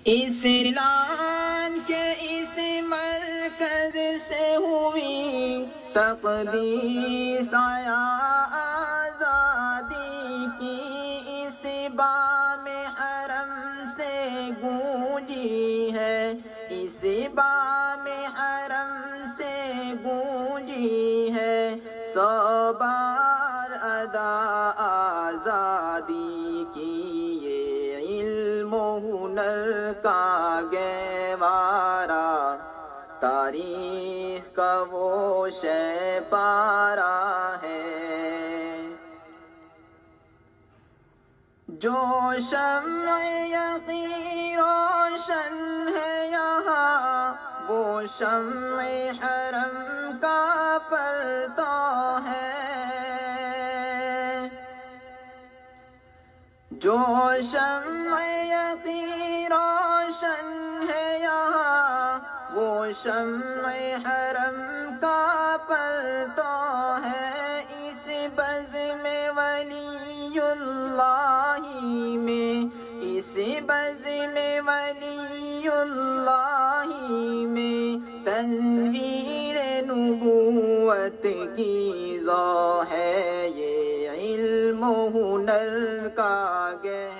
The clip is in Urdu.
اسلام کے اس مرکز سے ہوئی تقدیس آزادی کی، اس بام حرم سے گونجی ہے، اس بام حرم سے گونجی ہے 100 بار ادا آزادی کی، یہ علم و ہنر کا گہوارہ، تاریخ کا وہ شہ پارہ ہے۔ جو شمع یقین روشن ہے یہاں، وہ شمع حرم کا پرتو ہے۔ جو شمع یقین روشن ہے یہاں، وہ شمع حرم کا پرتو ہے۔ اس بزم ولی اللہ میں، اس بزم ولی اللہ میں تنویر نبوت کی ضوء ہے، یہ علم و ہنر کا گہوارہ